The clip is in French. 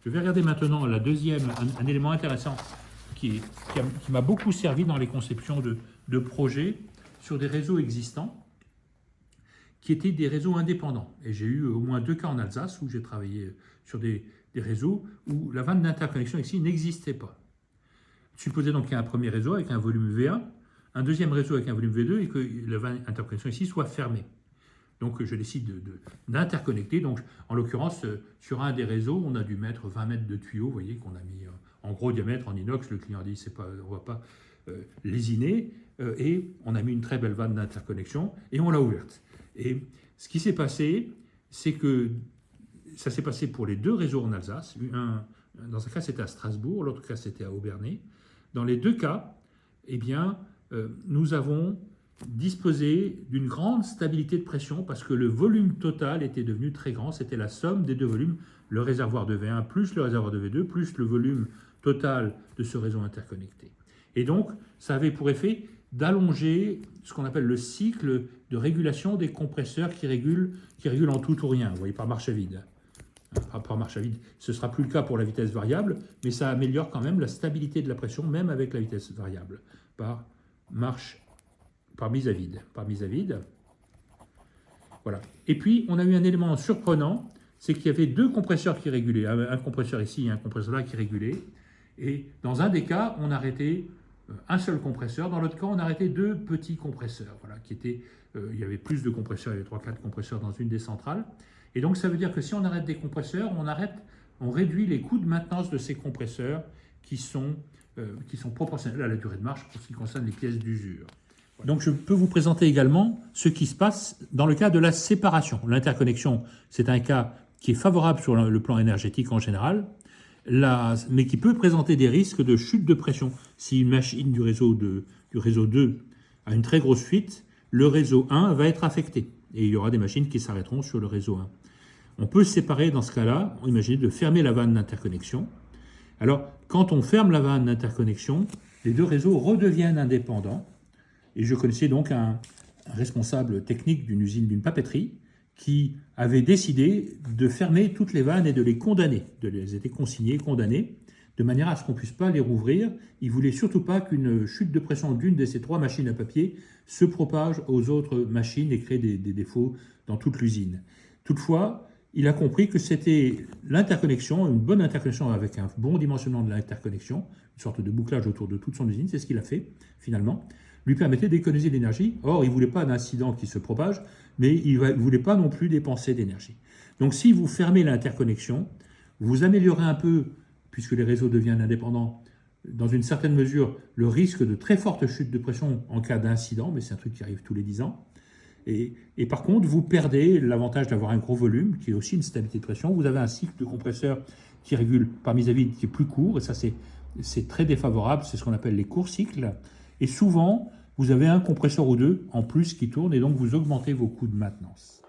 Je vais regarder maintenant la deuxième, un élément intéressant qui m'a beaucoup servi dans les conceptions de projets sur des réseaux existants, qui étaient des réseaux indépendants. Et j'ai eu au moins 2 cas en Alsace où j'ai travaillé sur des réseaux où la vanne d'interconnexion ici n'existait pas. Supposez donc qu'il y a un premier réseau avec un volume V1, un deuxième réseau avec un volume V2 et que la vanne d'interconnexion ici soit fermée. Donc je décide d'interconnecter. Donc en l'occurrence, sur un des réseaux, on a dû mettre 20 mètres de tuyaux, vous voyez, qu'on a mis en gros diamètre en inox. Le client a dit, on ne va pas lésiner. Et on a mis une très belle vanne d'interconnexion et on l'a ouverte. Et ce qui s'est passé, c'est que ça s'est passé pour les 2 réseaux en Alsace. Dans un cas, c'était à Strasbourg, l'autre cas, c'était à Obernai. Dans les 2 cas, eh bien, nous avons disposé d'une grande stabilité de pression parce que le volume total était devenu très grand. C'était la somme des 2 volumes, le réservoir de V1 plus le réservoir de V2 plus le volume total de ce réseau interconnecté. Et donc, ça avait pour effet d'allonger ce qu'on appelle le cycle de régulation des compresseurs qui régulent en tout ou rien, vous voyez, par marche à vide. Par marche à vide, ce ne sera plus le cas pour la vitesse variable, mais ça améliore quand même la stabilité de la pression, même avec la vitesse variable, par mise à vide. Voilà. Et puis, on a eu un élément surprenant, c'est qu'il y avait 2 compresseurs qui régulaient, un compresseur ici et un compresseur là qui régulaient. Et dans un des cas, on arrêtait un seul compresseur. Dans l'autre cas, on arrêtait 2 petits compresseurs. Voilà, il y avait plus de compresseurs, il y avait 3-4 compresseurs dans une des centrales. Et donc, ça veut dire que si on arrête des compresseurs, on réduit les coûts de maintenance de ces compresseurs qui sont proportionnels à la durée de marche pour ce qui concerne les pièces d'usure. Donc, je peux vous présenter également ce qui se passe dans le cas de la séparation. L'interconnexion, c'est un cas qui est favorable sur le plan énergétique en général, mais qui peut présenter des risques de chute de pression. Si une machine du réseau 2 a une très grosse fuite, le réseau 1 va être affecté. Et il y aura des machines qui s'arrêteront sur le réseau 1. On peut se séparer dans ce cas-là, imaginez de fermer la vanne d'interconnexion. Alors, quand on ferme la vanne d'interconnexion, les 2 réseaux redeviennent indépendants. Et je connaissais donc un responsable technique d'une usine, d'une papeterie, qui avait décidé de fermer toutes les vannes et de les condamner, de les être consignés, condamnés, de manière à ce qu'on ne puisse pas les rouvrir. Il ne voulait surtout pas qu'une chute de pression d'une de ces 3 machines à papier se propage aux autres machines et crée des défauts dans toute l'usine. Toutefois, il a compris que c'était l'interconnexion, une bonne interconnexion avec un bon dimensionnement de l'interconnexion, une sorte de bouclage autour de toute son usine, c'est ce qu'il a fait finalement, lui permettait d'économiser de l'énergie. Or, il ne voulait pas d'incident qui se propage, mais il ne voulait pas non plus dépenser d'énergie. Donc si vous fermez l'interconnexion, vous améliorez un peu, puisque les réseaux deviennent indépendants, dans une certaine mesure, le risque de très forte chute de pression en cas d'incident, mais c'est un truc qui arrive tous les 10 ans. Et par contre, vous perdez l'avantage d'avoir un gros volume, qui est aussi une stabilité de pression. Vous avez un cycle de compresseur qui régule par mise à vide qui est plus court, et ça c'est très défavorable, c'est ce qu'on appelle les courts cycles. Et souvent, vous avez un compresseur ou 2 en plus qui tourne, et donc vous augmentez vos coûts de maintenance.